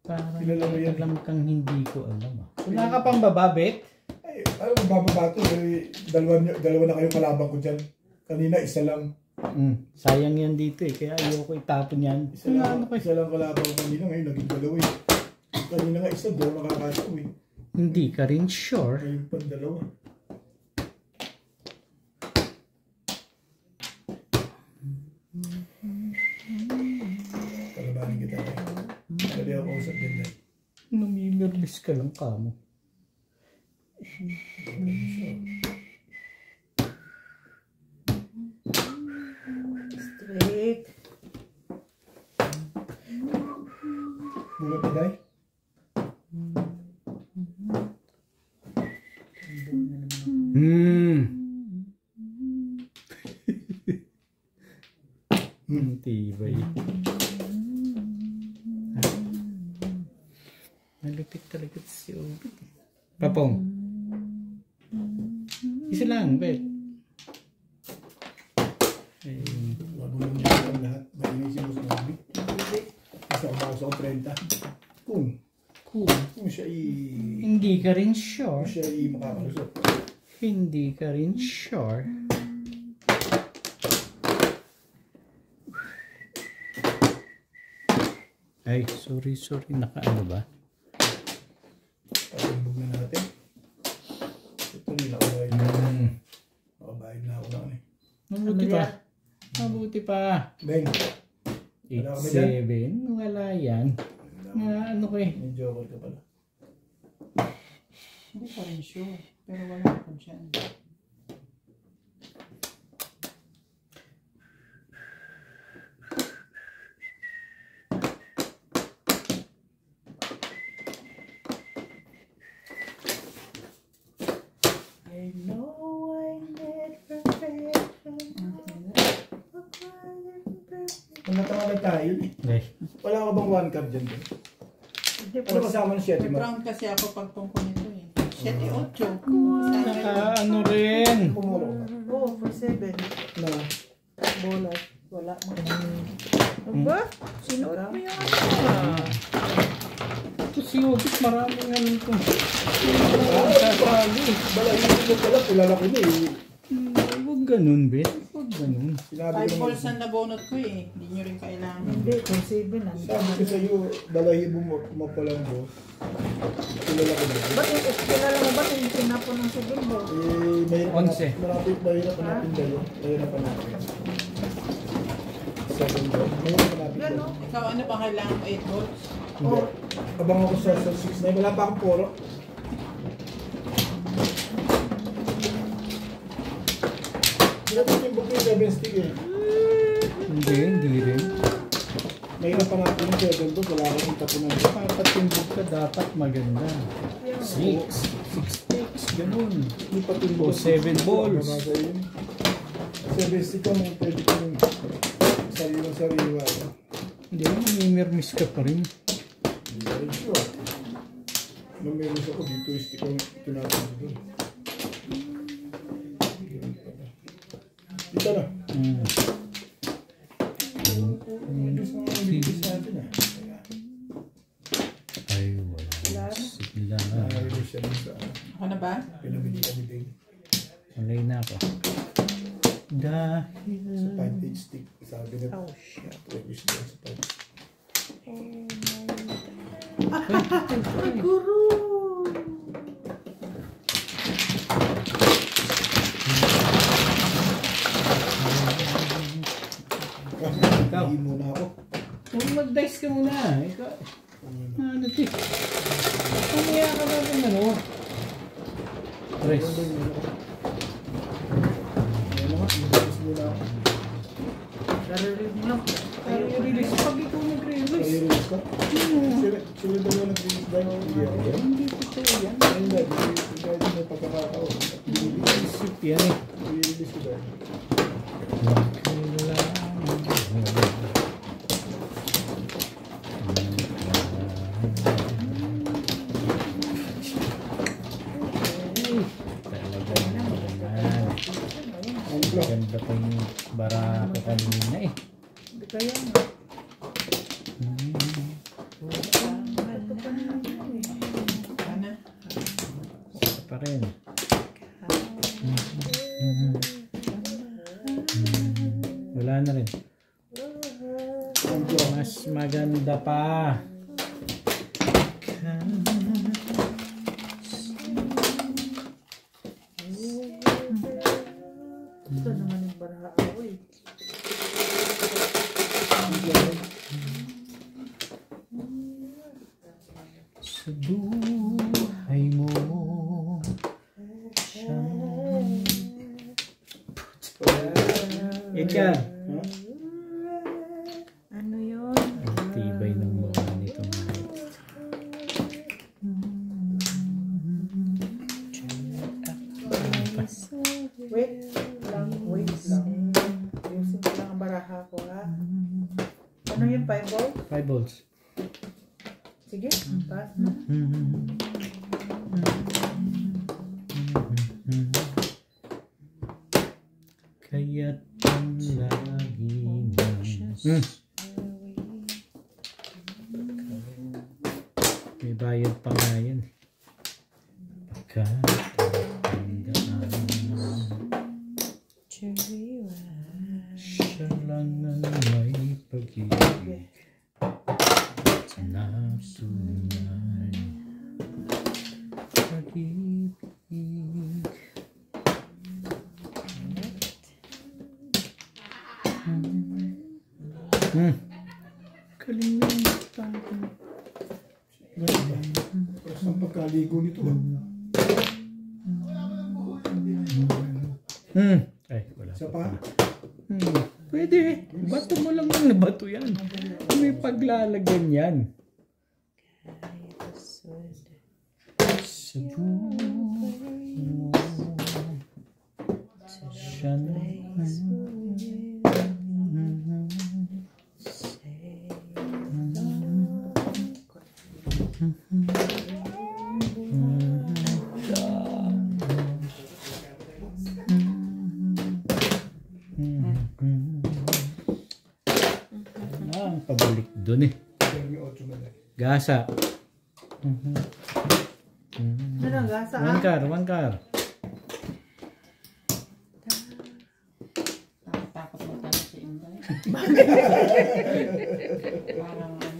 Parang Kilala mo yan. alam kang hindi ko alam ah. Wala ka pang bababit? Ay, bababa to. Dalawa na kayong kalabang ko dyan. Kanina isa lang. Sayang yan dito eh. Kaya ayoko itapon yan. Isa lang kalabang ko kanina. Ngayon naging dalawa eh. Kanina nga isa, doon nakakaso eh. Hindi ka rin sure. Ngayon pa dalawa. Palabanin kita na eh. Dali ako usap din na. Namimirlis ka lang kamo. Straight. Bulot na day? Tibay. Malupit talaga si Obit. Papong. Isa lang, bet. Wag mo nang yung lahat. Maingay si Boss Bobby. Isa ko sa 30. Kung siya Hindi ka rin sure. kung siya makakalusot. Hindi ka rin sure. Ay, sorry. Nakaano ba? Patumbog na natin. Ito nila ako na nakabayad na ako na eh. Mabuti pa. Ben, 8-7. Wala yan. Ano ko eh. may joker ka pala. Hindi pa rin sure. Pero wala ako dyan. I know I need perfection. Kung natawagay tayo eh. Ay, Wala ka bang one card dyan? Ben? Hindi Ano kasama ng 7 mo? Brown kasi ako pag tungkol nito eh. 7-8. ano rin. Pumuro ka. Oo, for 7. Na, Bola. Wala mo. Aba? Sinuot mo yung ano? Ito si Obit, maraming ano ito. balahin mo pala, kilala ko na eh. Huwag ganun, Bet. Huwag ganun. Sinabi 5 ko balls naman, ang nabonot ko eh. Hindi nyo rin kailangan. Hindi, kung 7 ang. sabi ko sa'yo, balahin mo palang boss. Kilala ko na. Ba't yung kilala mo ba't yung sinapo ng 7 balls? Mahirap pa 11. natin. Mahirap pa natin dalo. Mahirap pa natin. 7 ball. Mahirap pa natin. Gano? Ikaw ano ba kailangan 8 balls? Hindi. Abang ako sa 6-9. Wala pa akong poro. Dapat yung book yung 7 stick eh. Hindi rin. Mahirap pa natin yung 7 balls. Wala akong tapunan. Dapat yung book ka dapat maganda. 6 sticks, ganun. Hindi pa yung O 7 balls. 7 stick ko nung pwede ko yung sariwa. Hindi, mamimirmis ka pa rin. Hindi pa rin sure. Mamiris ako dito yung stick ang tinatanong doon. Dito na. Mamiris na mamiris natin ah. Ay, wala. Sila. Mamiris siya dun sa Ako na ba? pinamilihan ni Dave. Malay na ako. Dahil... Sa 5-8 stick. Sabi na. Oh shit. Pwede siya sa 5. Guru! Ikaw. Hindi muna ako. Kung mag-dice ka muna. Ikaw. Ano ti? Pumaya ka na rin ano. Tres. Ano nga? Mag-release muna ako. Narinig mo lang. Pero i-release pag ikaw nag-release. Nag-release ka? Sila dalawa nag-release dahil hindi ako. Hindi totoo yan. Hindi, dahil may pagkakataon. Isip yan eh. I-release ko dahil. Ganda pa yung bara ko kanina eh. Hindi kaya nga. Ano? Isa pa rin. Wala na rin. Mas maganda pa. Ito naman yung baraha ko eh. Sa buhay mo Ika. Ano yun? Ang tibay ng mukha nito. Wait lang. Ayusin ko lang ang baraha ko ha. Ano yun? 5 balls? 5 volts. Sige, taas na. Kaya't ang lagi na may bayad pa nga yun. Pagkatandaan siya lang ang may pag-ibig. Galing na yung tao. Tapos ang pagkaligo nito. Ay, wala Isa pa. pa. Pwede. Bato mo lang ng bato yan. May paglalagyan yan. Sa ang pabalik doon eh. Gasa. Ano, gasa One car. Takot mo tayo si Inday. Parang ano,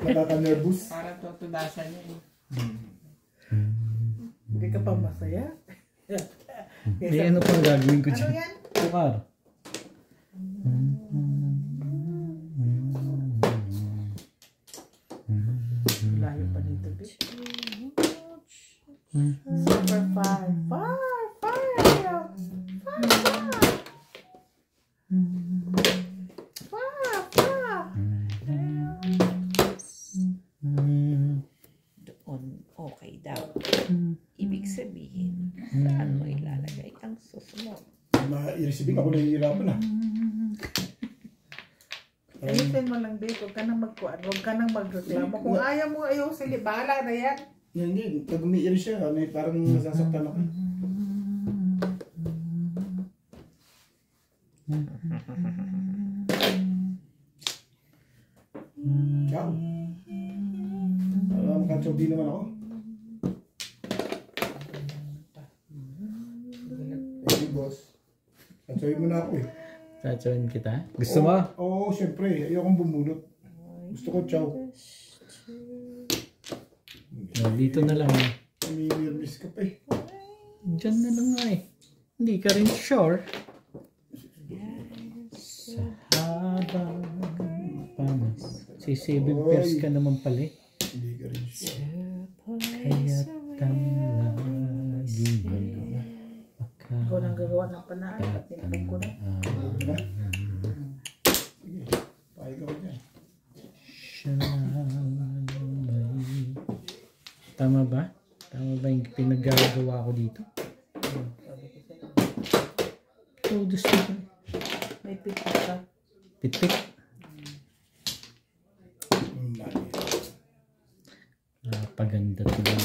Nakaka-nervous. parang tutudasan niya eh. Hindi ka pa masaya? Eh, ano pang gagawin ko Ano dyan? yan? Tukar. Layo pa dito, bitch. Super far. Far. Doon, okay daw. Ibig sabihin, saan mo ilalagay ang susunod? Ma-i-receive ako nahihirapan na. Ayusin mo lang, babe. Huwag ka nang magkuhan. Huwag ka nang magreklamo. Kung ayaw mo ayusin, bahala na yan. Hindi, pag umiiris siya, parang nasasaktan ako. Ciao. Makatsaw naman ako. Thank you, boss. Katsawin mo na ako eh. Tatsuin kita? Gusto mo? Oo, syempre. Ayokong bumunot. Gusto ko chow. Oh, dito na lang. May nervous ka pa eh. Diyan na lang nga eh. Hindi ka rin sure. Sa habang panas. Si 7 pairs ka naman pala eh. Hindi ka rin sure. Kaya't lagi Ikaw nang gagawa ng panaan. Tinapag ko na. Diba? Sige. Pahay ka ko dyan. Tama ba? Tama ba yung pinagagawa ko dito? Oh, gusto ko. May pita ka. Pitik. Paganda tuloy.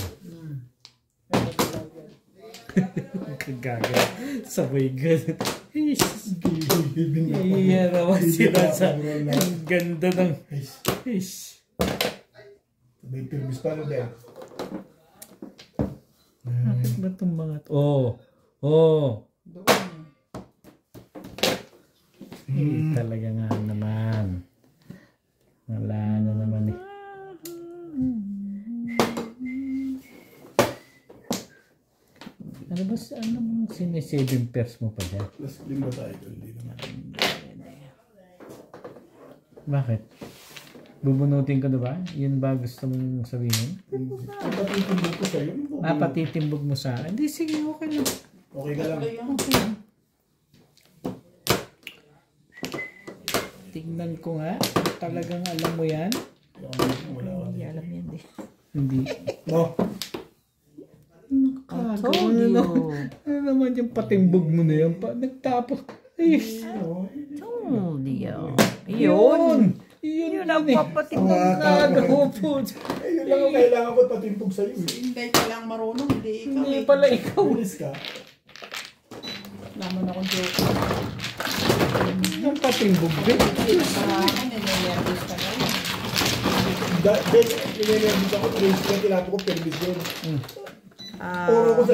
Kagaga. Sabay ganun. Iya naman sila sa ang ganda ng ish. May pirmis pa na dahil. Bakit ba itong mga Oh. Talaga nga naman. Wala na naman eh. Ano ba sa anong sinisaving pairs mo pa dyan? Plus clean ba tayo? Hindi naman. Bakit? Bubunutin ko na ba? Yun ba gusto mong sabihin? Patitimbog ko sa'yo. Patitimbog mo sa akin? Hindi, sige, okay lang. Okay ka lang. Okay lang. Tignan ko nga. Talagang alam mo yan? Wala ka. Hindi alam yan eh. Hindi. Oh, Told you. Ano naman yung patimbog mo na yan? Nagtapos. Ay, Told you. yun! Yun ang papatimbog na nagawa po. yun lang ang kailangan ko patimbog sa'yo. Inday ka lang marunong, hindi ikaw Hindi eh. pala ikaw. Bilis ka. Naman akong joke. Yung patimbog din. Pinakarakan, nilinervous ka na yun. Dahil, nilenervous ako. Trace ka, tilato ko, permis yun. Puro ko sa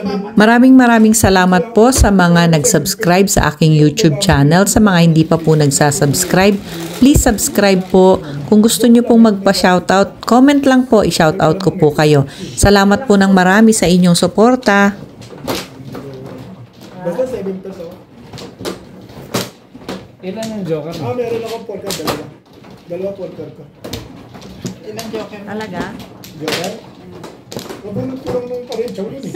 Maraming salamat po sa mga nag-subscribe sa aking YouTube channel. Sa mga hindi pa po nagsasubscribe, please subscribe po. Kung gusto nyo pong magpa-shoutout, comment lang po, i-shoutout ko po kayo. Salamat po ng marami sa inyong suporta. Basta 7 pesos. Ilan yung joker mo? Meron ako porker, dalawa. Dalawa porker ko. Ilang joker mo? Talaga? Joker? Mabunod ko lang nung parenchaw yun eh.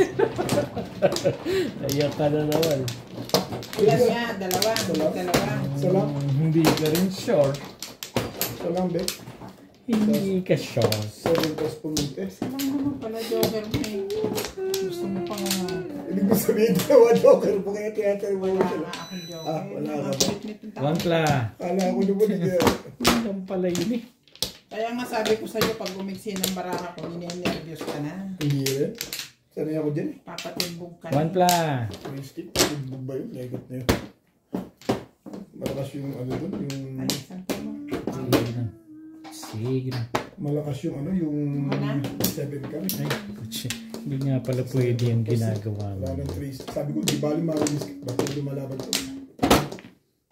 Ayak ka na naman. Ilan nga? Dalawa. Isa lang. Hindi ka rin sure. Isa lang, be. Hindi ka sure. 7 plus pumunte. Ilang naman pala joker mo eh. Gusto mo pa nga. Ibig mo sabihin, dalawa joker po kaya tiyatay mo Wala sila. nga akong joker. Ah, wala ka ba? Bit-bit ng tao. Wampla. Kala ko naman Yan pala yun eh. Kaya nga sabi ko sa'yo, pag umiksi ng baraha ko, nervyos ka na. Hindi rin. Sanay ako dyan eh. Papatimbog ka. Wampla. Twisted. Timbog ba yun? Legot na yun. Malakas yung ano dun, yung... Ay, saan pa mo? Sige na. Sige na. Malakas yung ano, yung... Ano? 7 ka. Ay, kutsi. Hindi nga pala pwede yung ginagawa mo. Wala ng twist. Sabi ko, di bali marilis. Bakit ko lumalaban ko?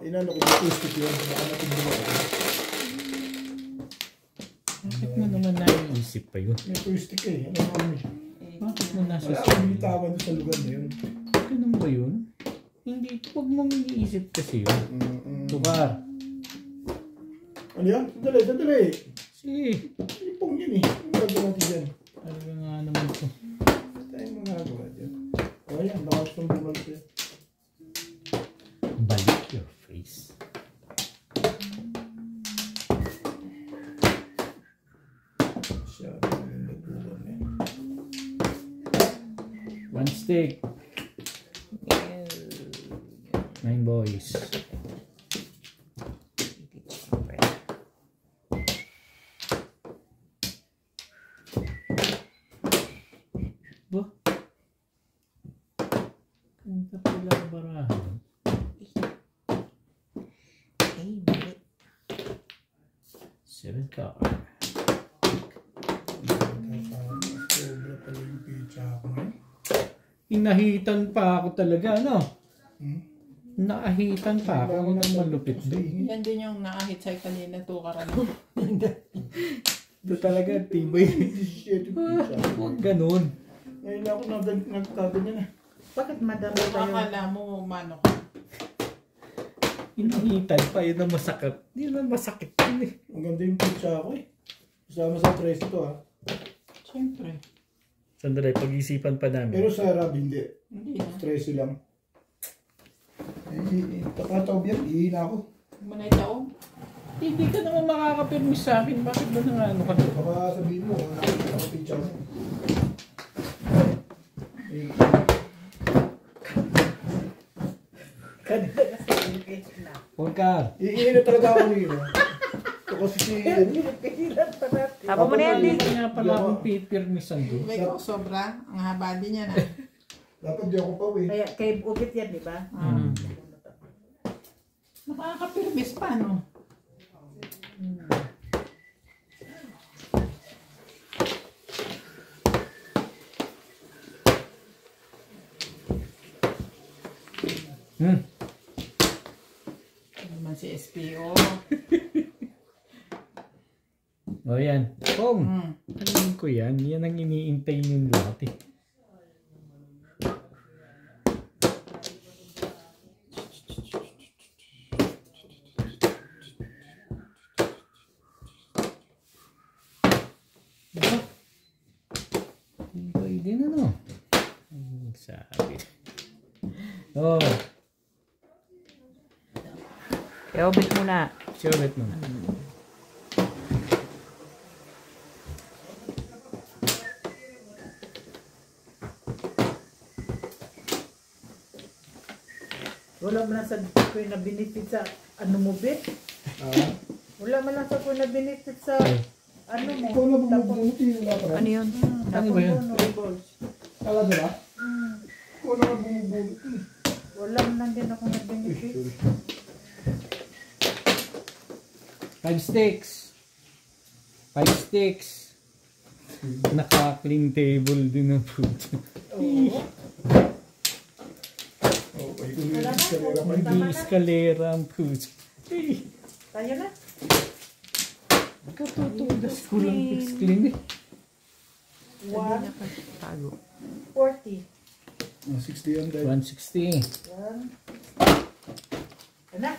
Inano ko, twisted yun. Baka matimbog ako. Bakit mo naman naiisip pa yun? May twisted ka eh. Ano naman yun? Bakit mo nasa Wala akong binitawan doon sa lugar na yun. Ganun ba yun? Hindi. Huwag mong iniisip kasi yun. Tukar. Ano yan? Sandali. Sige. Ipong yun eh. Ano gagawin natin dyan? Talaga nga naman ito. Tayong mga gagawa dyan. O yan, baka gusto mong bumalik yan. Balik your face. Siya, yung nagbuwan eh. One stick. 9 boys. Ba? Kanta pala ang barahan. Ay, mali. 7 car. Sobra pala yung pizza ko ngayon. Inahitan pa ako talaga, no? Naahitan pa ako. Ano nang malupit doon? Yan din yung nakahit sa'yo kanina, tukaran. Ito talaga, tibay. Shit, yung pizza. Huwag ganun. Ngayon ako nagkaganyan na. Bakit madami tayo? Akala mo, mano ka. Inahitan pa, yun ang masakit. Yun ang masakit yun eh. Ang ganda yung pizza ko eh. Kasama sa tres ito ha. Siyempre. Sandali, pag-isipan pa namin. Pero sa Arab hindi. Hindi na. Tres lang. Takataob yan. Ihina ako. Manay taong. Hindi ka naman makakapirmis sa akin. Bakit ba nang ano ka? Baka sabihin mo, nakakita ko pizza mo. Kanina kasi Pilipinas na. Huwag ka. Iihina talaga ako nila. Ito kasi si... Pilipinas pa natin. Tama mo na yan, Dick. Hindi nga pala akong pipirmisan doon. May ko sobra. Ang haba din yan. Dapat di ako pa eh. Kaya kay Ugit yan, di ba? Nakakapirmis pa, no? Hmm. Ano naman si SPO. O yan. Pong. Hmm. Alam ko yan. Yan ang iniintay niyong lahat eh. Pwede na no. Ang sabi. Oh. I-obit muna. Sulit mo na. Wala mo lang sa kuya na benefit sa ano mo, Bet? Wala mo lang sa kuya na benefit sa ano mo. Ikaw na bumubuti. Wala pa Ano yun? Ano ba yun? Kala ba? Ikaw na bumubuti. Wala mo lang din ako na benefit. 5 sticks. 5 sticks. Naka-clean table din ang food. Oo. Okay, kung yung eskalera pa. Hindi eskalera ang food. Tayo na. Katutugas ko lang clean eh. 140. 60 yan dahil. 160. Yan. Anak.